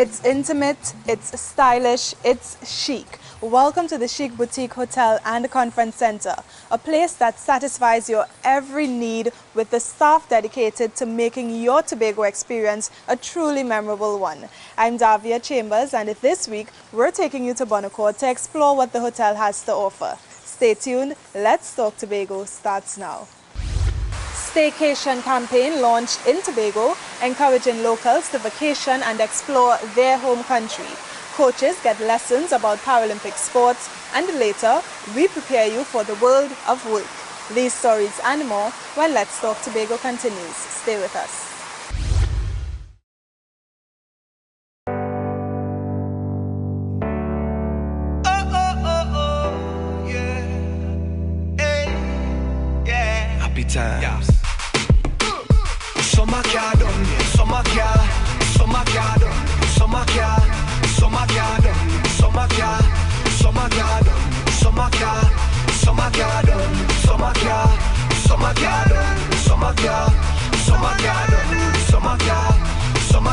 It's intimate, it's stylish, it's chic. Welcome to the Chic Boutique Hotel and Conference Center, a place that satisfies your every need with the staff dedicated to making your Tobago experience a truly memorable one. I'm Davia Chambers, and this week we're taking you to Bonacore to explore what the hotel has to offer. Stay tuned, Let's Talk Tobago starts now. Staycation campaign launched in Tobago, encouraging locals to vacation and explore their home country. Coaches get lessons about Paralympic sports, and later, we prepare you for the world of work. These stories and more when Let's Talk Tobago continues. Stay with us. Happy times. Summer car done, summer car done, summer car done, summer car done, summer car done, summer car done, summer car done, summer car done, summer car done, summer car done, summer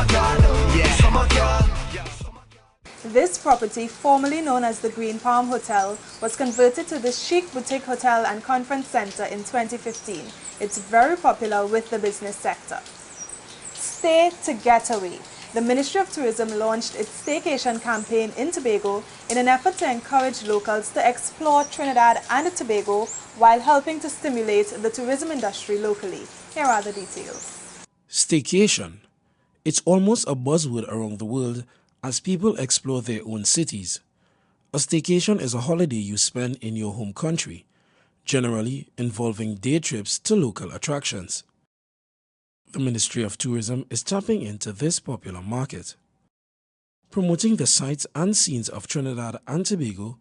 car done, yeah, summer car. This property, formerly known as the Green Palm Hotel, was converted to the Chic Boutique Hotel and Conference Center in 2015. It's very popular with the business sector. Stay to get away. The Ministry of Tourism launched its staycation campaign in Tobago in an effort to encourage locals to explore Trinidad and Tobago while helping to stimulate the tourism industry locally. Here are the details. Staycation. It's almost a buzzword around the world as people explore their own cities. A staycation is a holiday you spend in your home country, generally involving day trips to local attractions. The Ministry of Tourism is tapping into this popular market, promoting the sights and scenes of Trinidad and Tobago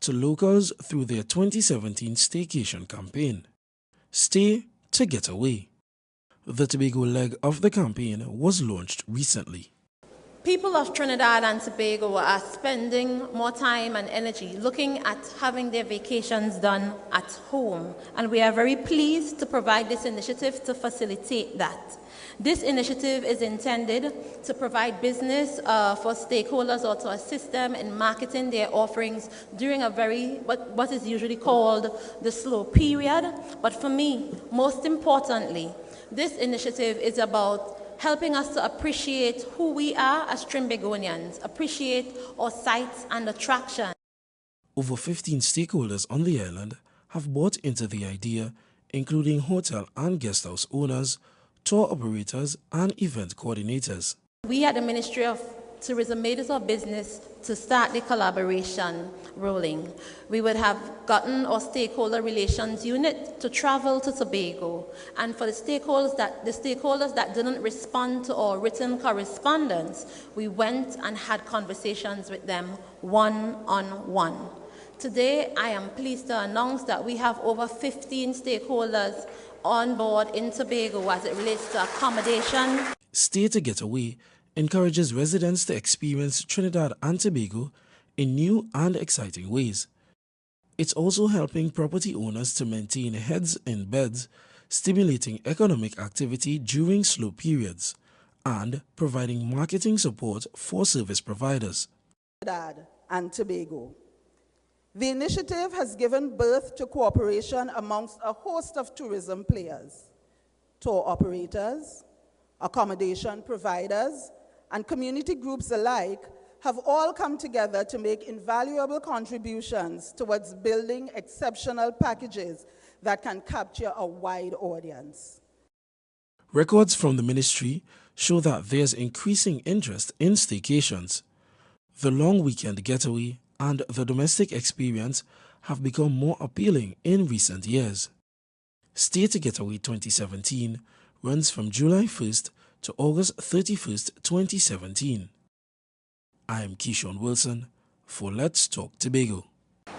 to locals through their 2017 staycation campaign, Stay to Get Away. The Tobago leg of the campaign was launched recently. People of Trinidad and Tobago are spending more time and energy looking at having their vacations done at home, and we are very pleased to provide this initiative to facilitate that. This initiative is intended to provide business for stakeholders or to assist them in marketing their offerings during a what is usually called the slow period. But for me, most importantly, this initiative is about helping us to appreciate who we are as Trimbagonians, appreciate our sights and attractions. Over 15 stakeholders on the island have bought into the idea, including hotel and guest house owners, tour operators, and event coordinators. We at the Ministry of Tourism made it our business to start the collaboration rolling. We would have gotten our stakeholder relations unit to travel to Tobago, and for the stakeholders that didn't respond to our written correspondence, we went and had conversations with them one-on-one. Today, I am pleased to announce that we have over 15 stakeholders on board in Tobago as it relates to accommodation. Stay to Get Away encourages residents to experience Trinidad and Tobago in new and exciting ways. It's also helping property owners to maintain heads in beds, stimulating economic activity during slow periods, and providing marketing support for service providers. Trinidad and Tobago. The initiative has given birth to cooperation amongst a host of tourism players, tour operators, accommodation providers, and community groups alike have all come together to make invaluable contributions towards building exceptional packages that can capture a wide audience. Records from the ministry show that there's increasing interest in staycations. The long weekend getaway and the domestic experience have become more appealing in recent years. Stay to Getaway 2017 runs from July 1st to August 31st, 2017. I am Keishon Wilson for Let's Talk Tobago.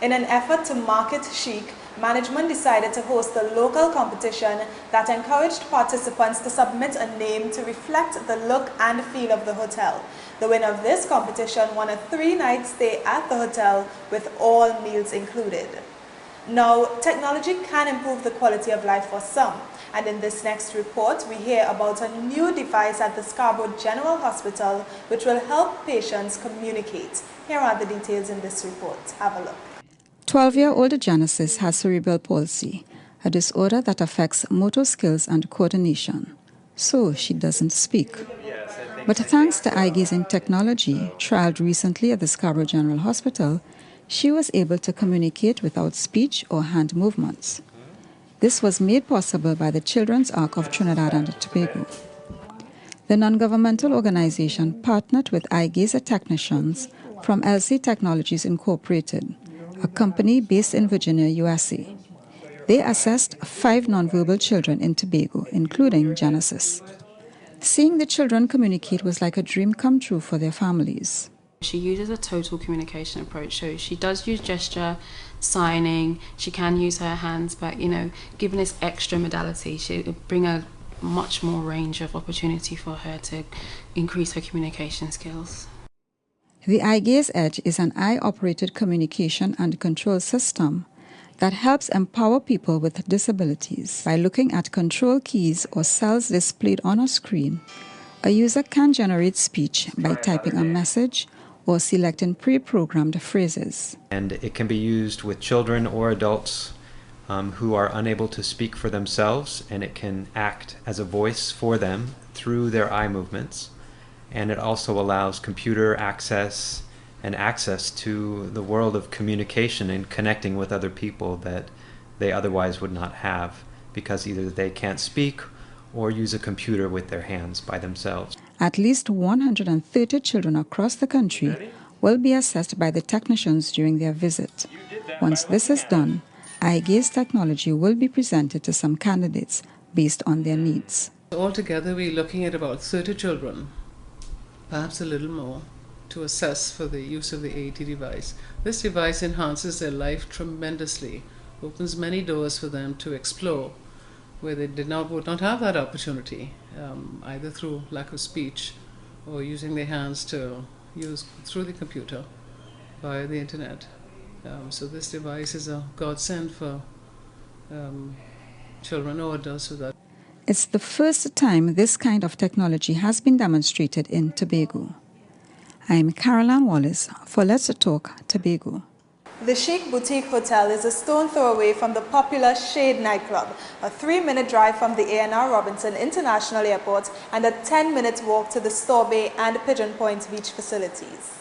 In an effort to market chic, management decided to host a local competition that encouraged participants to submit a name to reflect the look and feel of the hotel. The winner of this competition won a 3-night stay at the hotel with all meals included. Now, technology can improve the quality of life for some, and in this next report, we hear about a new device at the Scarborough General Hospital which will help patients communicate. Here are the details in this report. Have a look. 12-year-old Genesis has cerebral palsy, a disorder that affects motor skills and coordination, so she doesn't speak. But thanks to eye-gazing technology, trialed recently at the Scarborough General Hospital, she was able to communicate without speech or hand movements. This was made possible by the Children's Arc of Trinidad and Tobago. The non-governmental organization partnered with eye-gazer technicians from LC Technologies Incorporated, a company based in Virginia, USA. They assessed 5 nonverbal children in Tobago, including Genesis. Seeing the children communicate was like a dream come true for their families. She uses a total communication approach, so she does use gesture, signing, she can use her hands, but given this extra modality, she would bring a much more range of opportunity for her to increase her communication skills. The iGaze Edge is an eye-operated communication and control system that helps empower people with disabilities. By looking at control keys or cells displayed on a screen, a user can generate speech by typing a message or selecting pre-programmed phrases. And it can be used with children or adults who are unable to speak for themselves, and it can act as a voice for them through their eye movements. And it also allows computer access and access to the world of communication and connecting with other people that they otherwise would not have, because either they can't speak or use a computer with their hands by themselves. At least 130 children across the country will be assessed by the technicians during their visit. Once this is done, iGaze technology will be presented to some candidates based on their needs. Altogether, we're looking at about 30 children, perhaps a little more, to assess for the use of the AT device. This device enhances their life tremendously, opens many doors for them to explore where they would not have that opportunity, either through lack of speech or using their hands to use through the computer via the internet. So this device is a godsend for children or adults with that. It's the first time this kind of technology has been demonstrated in Tobago. I'm Caroline Wallace for Let's Talk Tobago. The Chic Boutique Hotel is a stone throw away from the popular Shade nightclub, a 3-minute drive from the A&R Robinson International Airport, and a 10-minute walk to the Store Bay and Pigeon Point Beach facilities.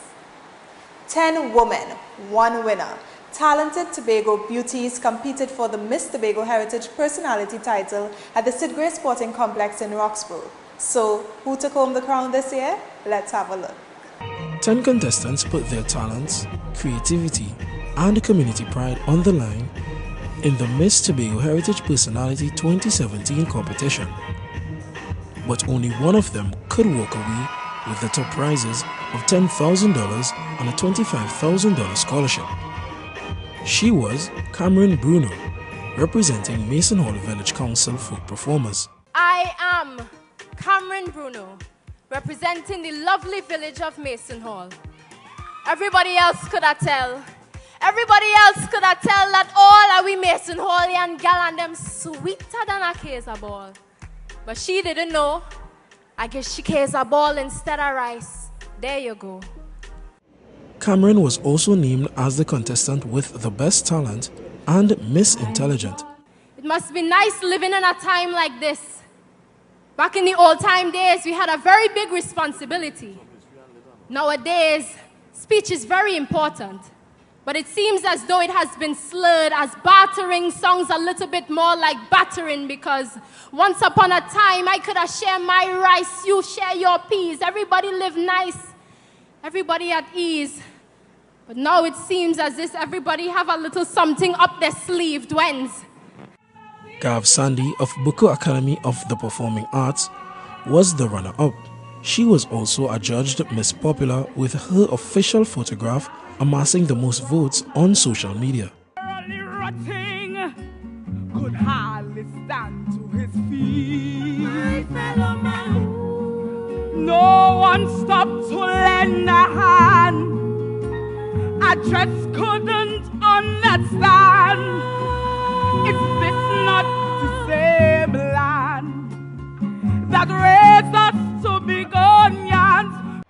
10 women, 1 winner. Talented Tobago beauties competed for the Miss Tobago Heritage Personality title at the Sid Gray Sporting Complex in Roxborough. So, who took home the crown this year? Let's have a look. 10 contestants put their talents, creativity, and community pride on the line in the Miss Tobago Heritage Personality 2017 competition. But only one of them could walk away with the top prizes of $10,000 and a $25,000 scholarship. She was Cameron Bruno, representing Mason Hall Village Council folk performers. I am Cameron Bruno, representing the lovely village of Mason Hall. Everybody else could I tell. Everybody else could I tell that all are we Mason Hall and gal and them sweeter than a Kaiser ball. But she didn't know. I guess she Kaiser ball instead of rice. There you go. Cameron was also named as the contestant with the best talent and Miss Intelligent. It must be nice living in a time like this. Back in the old time days, we had a very big responsibility. Nowadays, speech is very important. But it seems as though it has been slurred, as bartering sounds a little bit more like battering, because once upon a time I could have shared my rice, you share your peas, everybody live nice, everybody at ease. But now it seems as if everybody have a little something up their sleeve, Dwens. Gav Sandy of Buku Academy of the Performing Arts was the runner-up. She was also adjudged Miss Popular with her official photograph amassing the most votes on social media. Could hardly stand to his feet. My fellow man. No one stopped to lend a hand. A dress couldn't not stand. Is this not the same land that raised us to be Ghanaians?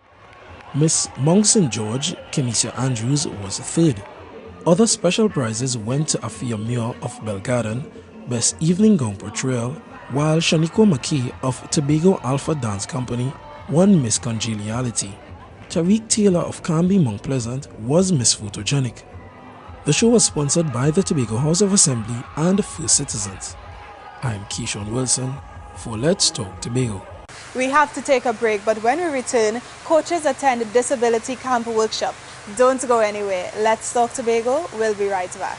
Miss Mount St. George, Kenisha Andrews, was third. Other special prizes went to Afia Muir of Belgarden, Best Evening Gown Portrayal, while Shaniqua McKee of Tobago Alpha Dance Company won Miss Congeniality. Tariq Taylor of Canby Mount Pleasant was Miss Photogenic. The show was sponsored by the Tobago House of Assembly and First Citizens. I'm Keishon Wilson for Let's Talk Tobago. We have to take a break, but when we return, coaches attend a disability camp workshop. Don't go anywhere. Let's Talk Tobago. We'll be right back.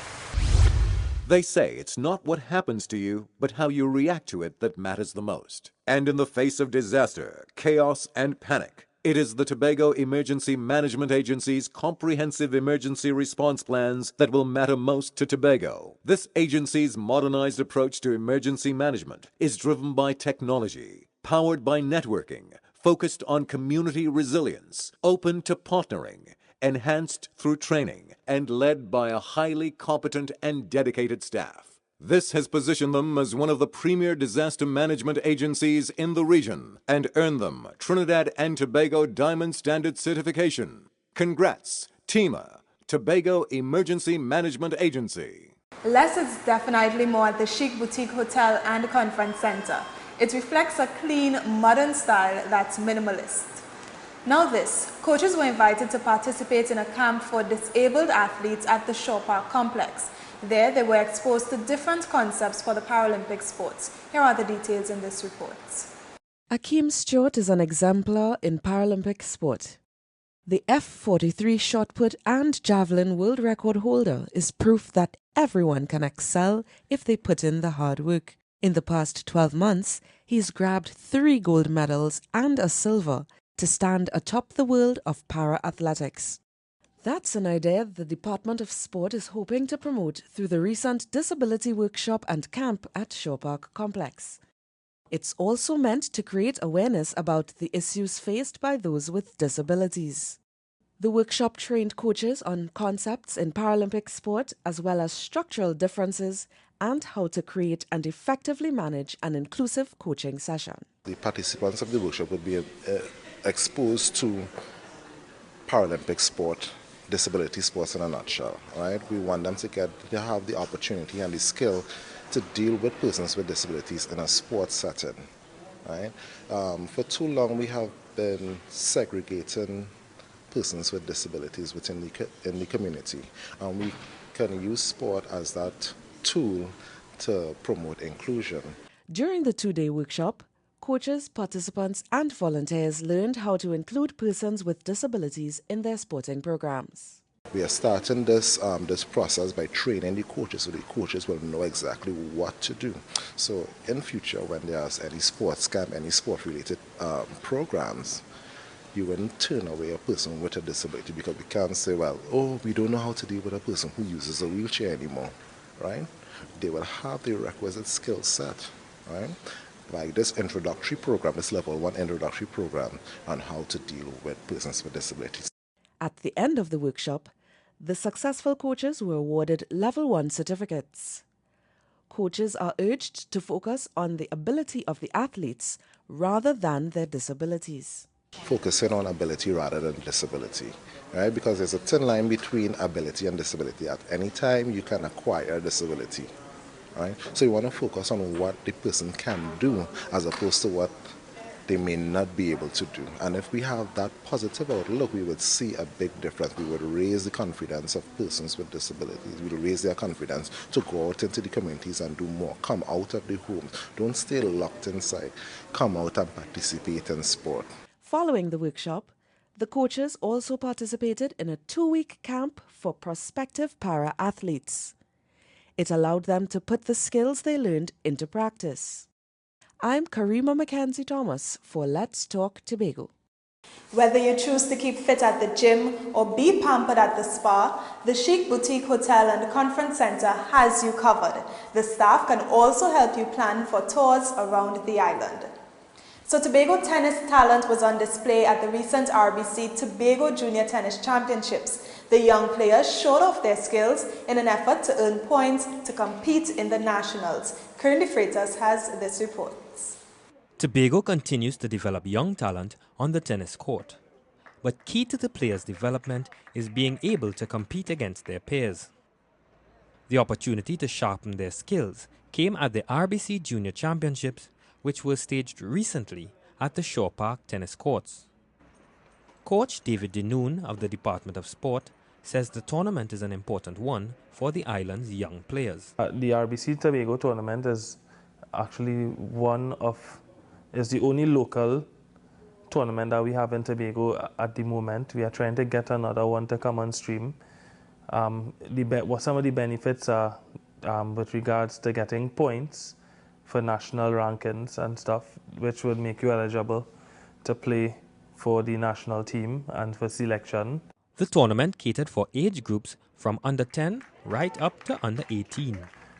They say it's not what happens to you, but how you react to it that matters the most. And in the face of disaster, chaos, and panic, it is the Tobago Emergency Management Agency's comprehensive emergency response plans that will matter most to Tobago. This agency's modernized approach to emergency management is driven by technology, powered by networking, focused on community resilience, open to partnering, enhanced through training, and led by a highly competent and dedicated staff. This has positioned them as one of the premier disaster management agencies in the region and earned them Trinidad and Tobago Diamond Standard certification. Congrats, TEMA, Tobago Emergency Management Agency. Less is definitely more at the Chic Boutique Hotel and Conference Center. It reflects a clean, modern style that's minimalist. Now this, coaches were invited to participate in a camp for disabled athletes at the Shaw Park complex. There, they were exposed to different concepts for the Paralympic sports. Here are the details in this report. Akeem Stewart is an exemplar in Paralympic sport. The F43 shot put and javelin world record holder is proof that everyone can excel if they put in the hard work. In the past 12 months, he's grabbed 3 gold medals and a silver to stand atop the world of para-athletics. That's an idea the Department of Sport is hoping to promote through the recent disability workshop and camp at Shaw Park Complex. It's also meant to create awareness about the issues faced by those with disabilities. The workshop trained coaches on concepts in Paralympic sport as well as structural differences and how to create and effectively manage an inclusive coaching session. The participants of the workshop would be exposed to Paralympic sport, disability sports in a nutshell, right? We want them to have the opportunity and the skill to deal with persons with disabilities in a sports setting, right? For too long we have been segregating persons with disabilities within the community, and we can use sport as that tool to promote inclusion. During the 2-day workshop, coaches, participants and volunteers learned how to include persons with disabilities in their sporting programs. We are starting this process by training the coaches, so the coaches will know exactly what to do. So in future, when there's any sports camp, any sport-related programs, you wouldn't turn away a person with a disability because we can't say, well, oh, we don't know how to deal with a person who uses a wheelchair anymore, right? They will have the requisite skill set, right? Like this introductory program, this level 1 introductory program on how to deal with persons with disabilities. At the end of the workshop, the successful coaches were awarded level 1 certificates. Coaches are urged to focus on the ability of the athletes rather than their disabilities. Focusing on ability rather than disability, right? Because there's a thin line between ability and disability. At any time you can acquire a disability, right? So you want to focus on what the person can do as opposed to what they may not be able to do. And if we have that positive outlook, we would see a big difference. We would raise the confidence of persons with disabilities. We would raise their confidence to go out into the communities and do more. Come out of the homes. Don't stay locked inside. Come out and participate in sport. Following the workshop, the coaches also participated in a 2-week camp for prospective para-athletes. It allowed them to put the skills they learned into practice. I'm Karima Mackenzie Thomas for Let's Talk Tobago. Whether you choose to keep fit at the gym or be pampered at the spa, the Chic Boutique Hotel and Conference Center has you covered. The staff can also help you plan for tours around the island. So Tobago tennis talent was on display at the recent RBC Tobago Junior Tennis Championships. The young players showed off their skills in an effort to earn points to compete in the nationals. Currently Freitas has this report. Tobago continues to develop young talent on the tennis court. But key to the players' development is being able to compete against their peers. The opportunity to sharpen their skills came at the RBC Junior Championships, which were staged recently at the Shore Park tennis courts. Coach David Denoon of the Department of Sport says the tournament is an important one for the island's young players. The RBC Tobago tournament is actually is the only local tournament that we have in Tobago at the moment. We are trying to get another one to come on stream. What some of the benefits are with regards to getting points for national rankings and stuff, which would make you eligible to play for the national team and for selection. The tournament catered for age groups from under 10 right up to under 18.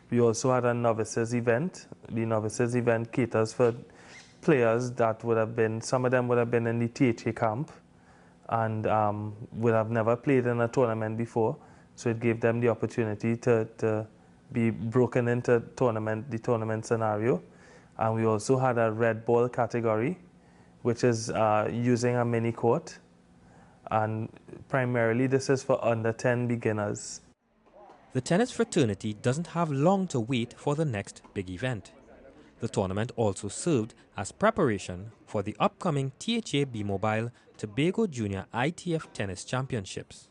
We also had a novices event. The novices event caters for players that would have been, some of them would have been in the THA camp and would have never played in a tournament before. So it gave them the opportunity to be broken into the tournament scenario. And we also had a red ball category, which is using a mini court. And primarily this is for under 10 beginners. The tennis fraternity doesn't have long to wait for the next big event. The tournament also served as preparation for the upcoming THA B-Mobile Tobago Junior ITF Tennis Championships.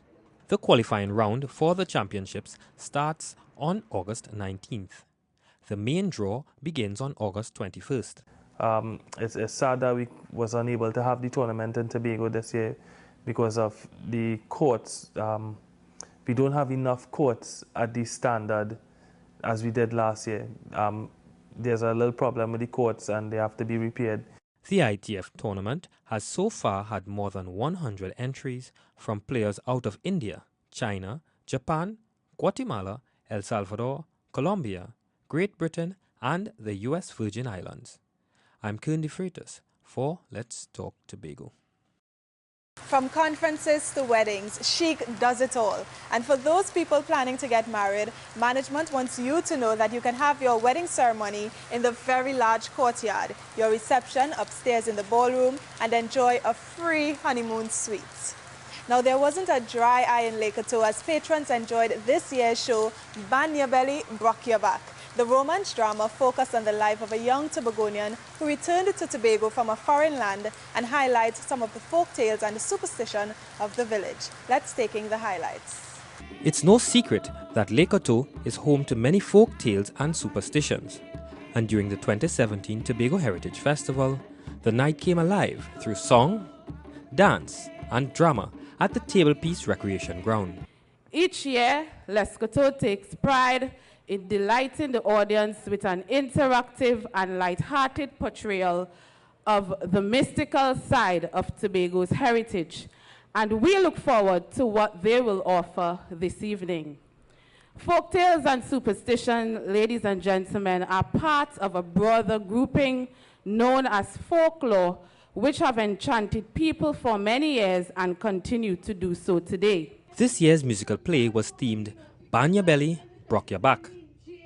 The qualifying round for the championships starts on August 19th. The main draw begins on August 21st. It's sad that we was unable to have the tournament in Tobago this year because of the courts. We don't have enough courts at the standard as we did last year. There's a little problem with the courts and they have to be repaired. The ITF tournament has so far had more than 100 entries from players out of India, China, Japan, Guatemala, El Salvador, Colombia, Great Britain, and the US Virgin Islands. I'm Kearney Freitas for Let's Talk Tobago. From conferences to weddings, Chic does it all. And for those people planning to get married, management wants you to know that you can have your wedding ceremony in the very large courtyard, your reception upstairs in the ballroom, and enjoy a free honeymoon suite. Now, there wasn't a dry eye in Lake Oto as patrons enjoyed this year's show, Band Your Belly, Rock Your Back. The romance drama focused on the life of a young Tobagonian who returned to Tobago from a foreign land and highlights some of the folk tales and the superstition of the village. Let's take in the highlights. It's no secret that Lake Oto is home to many folk tales and superstitions. And during the 2017 Tobago Heritage Festival, the night came alive through song, dance, and drama at the Table Piece Recreation Ground. Each year, Lescoto takes pride in delighting the audience with an interactive and light-hearted portrayal of the mystical side of Tobago's heritage, and we look forward to what they will offer this evening. Folktales and superstition, ladies and gentlemen, are part of a broader grouping known as folklore, which have enchanted people for many years and continue to do so today. This year's musical play was themed Band Your Belly, Rock Your Back.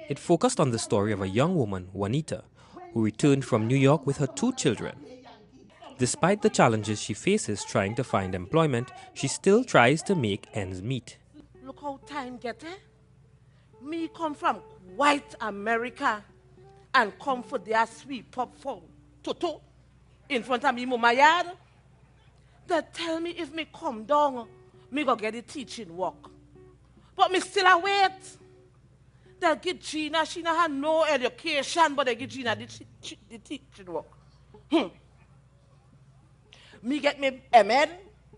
It focused on the story of a young woman, Juanita, who returned from New York with her 2 children. Despite the challenges she faces trying to find employment, she still tries to make ends meet. Look how time get, eh? Me come from white America and come for their sweet pop phone. Toto, in front of me, mama yard. They tell me if me come down, me go get the teaching work. But me still a wait. They give Gina, she no have no education, but they give Gina the teaching work. Me get me MN,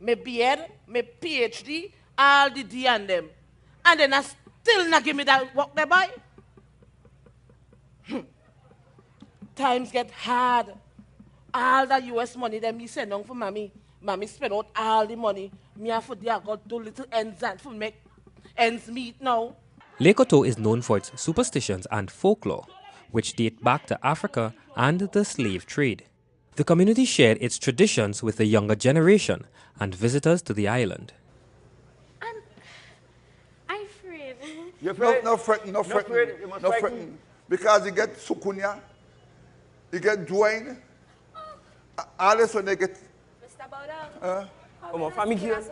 me BN, me PhD, all the D and them. And then I still not give me that work there, boy. Times get hard. All the US money that me send on for mommy. Mommy spend out all the money. Me have for there got 2 little ends and for make ends meet now. Lake Oto is known for its superstitions and folklore, which date back to Africa and the slave trade. The community shared its traditions with the younger generation and visitors to the island. And You afraid? No fretting, no No fretting. afraid? You must No frighten. fretting. Because you get sukunya, you get dwayne. All this when they get. Mr. Bowdown. Come on, family here.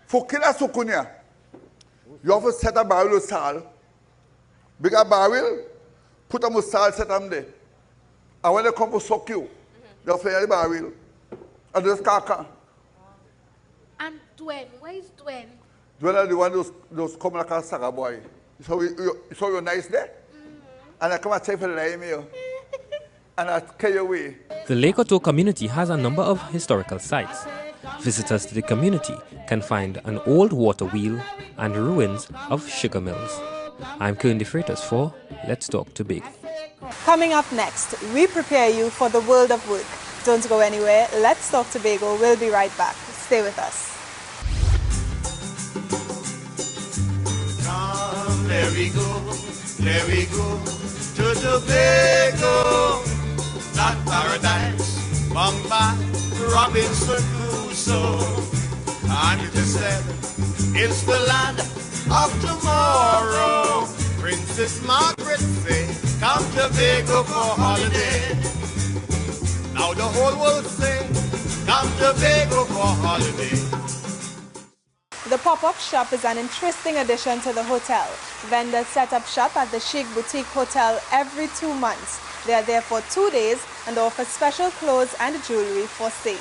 For killer sukunya, you have to set a barrel of salt. Bigger barrel, put a salt, set them there. And when they come to suck you, they fire the barrel. And just kaka. And Dwayne, where is Dwayne? Dwayne are the one those come like a saga boy. So you're nice there. And I come and say for the name and I carry away. The Lake Oto community has a number of historical sites. Visitors to the community can find an old water wheel and ruins of sugar mills. I'm Kern De Freitas for Let's Talk Tobago. Coming up next, we prepare you for the world of work. Don't go anywhere. Let's Talk Tobago. We'll be right back. Stay with us. Come, there we go to Tobago, that paradise, Bombay, Robinson Crusoe. And it is said, it's the land of tomorrow. Princess Margaret say, come Tobago for holiday. Now the whole world say, come Tobago for holiday. The pop-up shop is an interesting addition to the hotel. Vendors set up shop at the Chic Boutique Hotel every 2 months. They are there for 2 days and offer special clothes and jewelry for sale.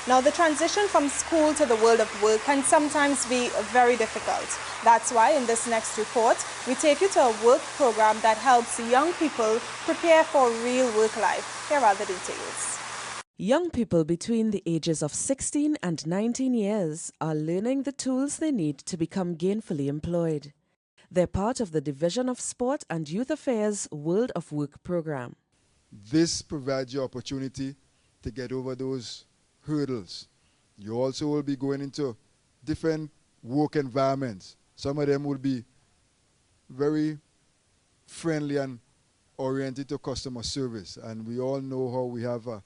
Now, the transition from school to the world of work can sometimes be very difficult. That's why in this next report, we take you to a work program that helps young people prepare for real work life. Here are the details. Young people between the ages of 16 and 19 years are learning the tools they need to become gainfully employed. They're part of the Division of Sport and Youth Affairs World of Work program. This provides you opportunity to get over those hurdles. You also will be going into different work environments. Some of them will be very friendly and oriented to customer service. And we all know how we have a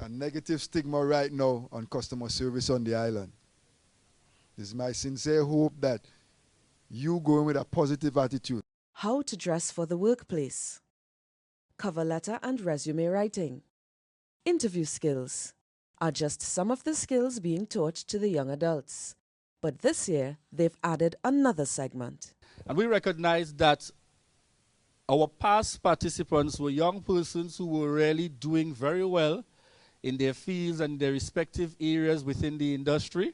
negative stigma right now on customer service on the island. It's my sincere hope that you go in with a positive attitude. How to dress for the workplace. Cover letter and resume writing. Interview skills are just some of the skills being taught to the young adults. But this year, they've added another segment. And we recognize that our past participants were young persons who were really doing very well in their fields and their respective areas within the industry.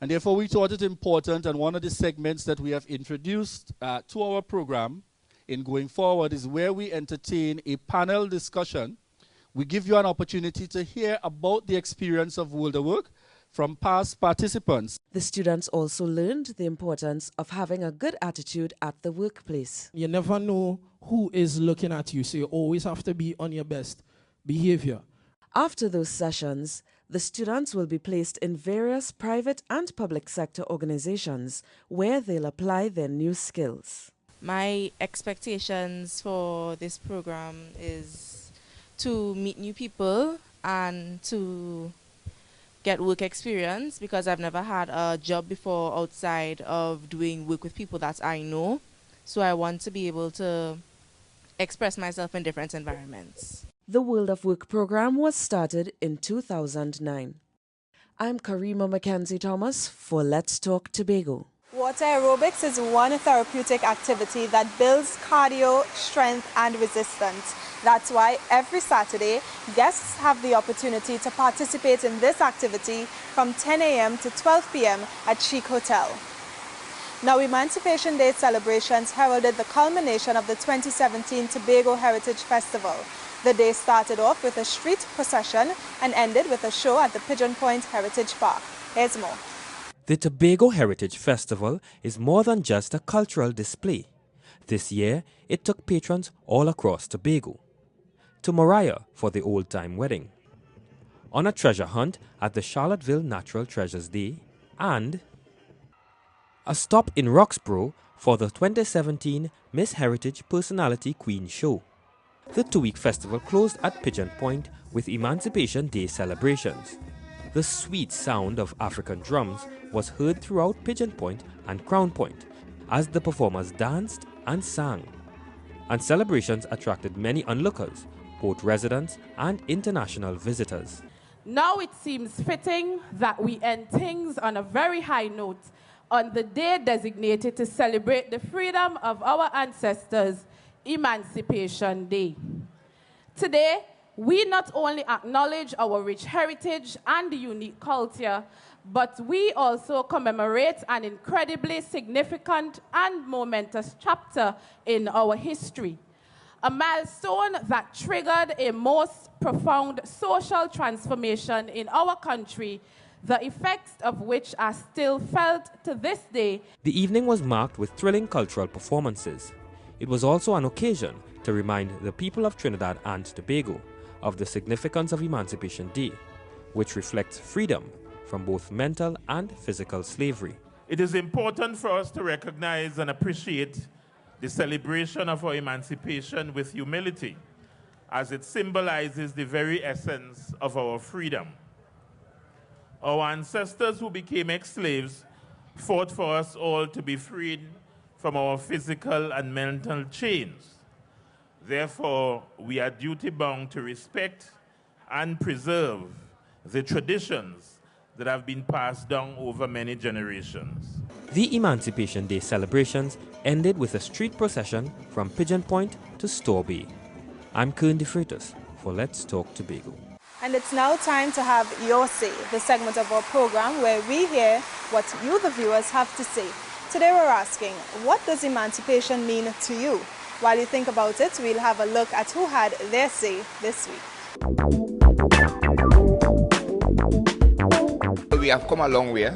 And therefore, we thought it important, and one of the segments that we have introduced to our program in going forward is where we entertain a panel discussion. We give you an opportunity to hear about the experience of World of Work from past participants. The students also learned the importance of having a good attitude at the workplace. You never know who is looking at you, so you always have to be on your best behavior. After those sessions, the students will be placed in various private and public sector organizations where they'll apply their new skills. My expectations for this program is to meet new people and to get work experience, because I've never had a job before outside of doing work with people that I know. So I want to be able to express myself in different environments. The World of Work program was started in 2009. I'm Karima Mackenzie Thomas for Let's Talk Tobago. Water aerobics is one therapeutic activity that builds cardio, strength, and resistance. That's why every Saturday, guests have the opportunity to participate in this activity from 10 a.m. to 12 p.m. at Chic Hotel. Now, Emancipation Day celebrations heralded the culmination of the 2017 Tobago Heritage Festival. The day started off with a street procession and ended with a show at the Pigeon Point Heritage Park. Here's more. The Tobago Heritage Festival is more than just a cultural display. This year, it took patrons all across Tobago to Mariah for the old-time wedding, on a treasure hunt at the Charlottesville Natural Treasures Day, and a stop in Roxborough for the 2017 Miss Heritage Personality Queen Show. The 2-week festival closed at Pigeon Point with Emancipation Day celebrations. The sweet sound of African drums was heard throughout Pigeon Point and Crown Point as the performers danced and sang. And celebrations attracted many onlookers, both residents and international visitors. Now it seems fitting that we end things on a very high note on the day designated to celebrate the freedom of our ancestors, Emancipation Day. Today, we not only acknowledge our rich heritage and unique culture, but we also commemorate an incredibly significant and momentous chapter in our history. A milestone that triggered a most profound social transformation in our country, the effects of which are still felt to this day. The evening was marked with thrilling cultural performances. It was also an occasion to remind the people of Trinidad and Tobago of the significance of Emancipation Day, which reflects freedom from both mental and physical slavery. It is important for us to recognize and appreciate the celebration of our emancipation with humility, as it symbolizes the very essence of our freedom. Our ancestors who became ex-slaves fought for us all to be freed from our physical and mental chains. Therefore, we are duty-bound to respect and preserve the traditions that have been passed down over many generations. The Emancipation Day celebrations ended with a street procession from Pigeon Point to Store Bay. I'm Kern De Freitas for Let's Talk Tobago. And it's now time to have Your Say, the segment of our program where we hear what you, the viewers, have to say. Today we're asking, what does emancipation mean to you? While you think about it, we'll have a look at who had their say this week. We have come a long way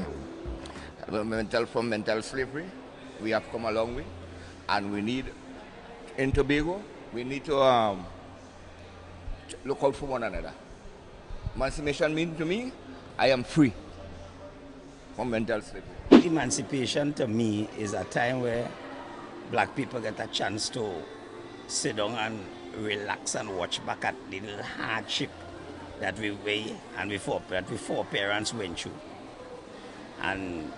from mental slavery. We have come a long way, and we need, in Tobago, we need to look out for one another. Emancipation means to me, I am free from mental slavery. Emancipation to me is a time where black people get a chance to sit down and relax and watch back at the little hardship that we foreparents went through, and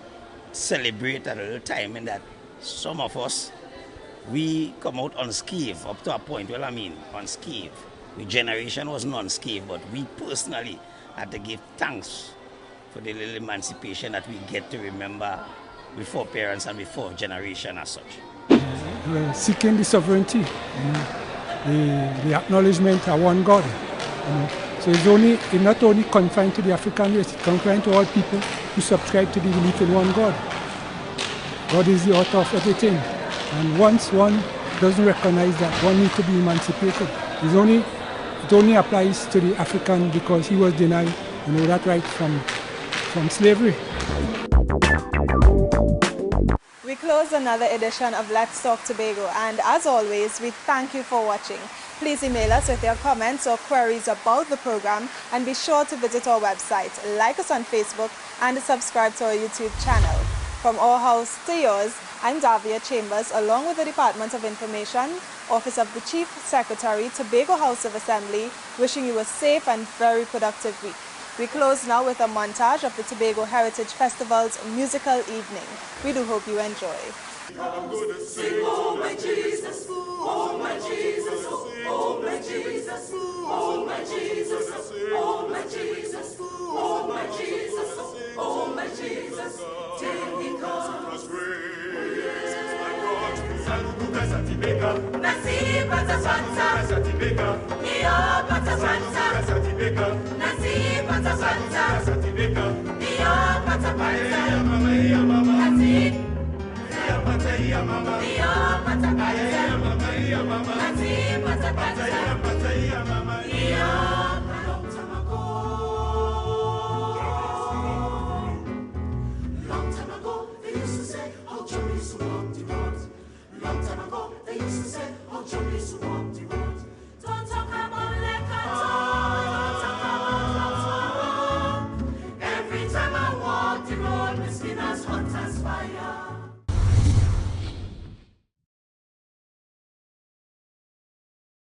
celebrate a little time in that some of us, we come out unscathed up to a point, unscathed. The generation was non-unscathed, but we personally had to give thanks for the little emancipation that we get to remember before parents and before generation as such. We're seeking the sovereignty, the acknowledgement of one God. So it's not only confined to the African race, it's confined to all people who subscribe to the belief in one God. God is the author of everything. And once one doesn't recognize that, one needs to be emancipated. It only applies to the African because he was denied that right from slavery. We close another edition of Let's Talk Tobago, and as always, we thank you for watching. Please email us with your comments or queries about the program, and be sure to visit our website, like us on Facebook, and subscribe to our YouTube channel. From our house to yours, I'm Davia Chambers, along with the Department of Information, Office of the Chief Secretary, Tobago House of Assembly, wishing you a safe and very productive week. We close now with a montage of the Tobago Heritage Festival's musical evening. We do hope you enjoy. Sing, oh my Jesus, oh my Jesus, oh my Jesus, oh my Jesus, oh my Jesus, oh my Jesus, oh my Jesus, till he comes. Nasi pata panta, iyo pata panta, nasi pata panta, iyo pata panta, nasi. Iyo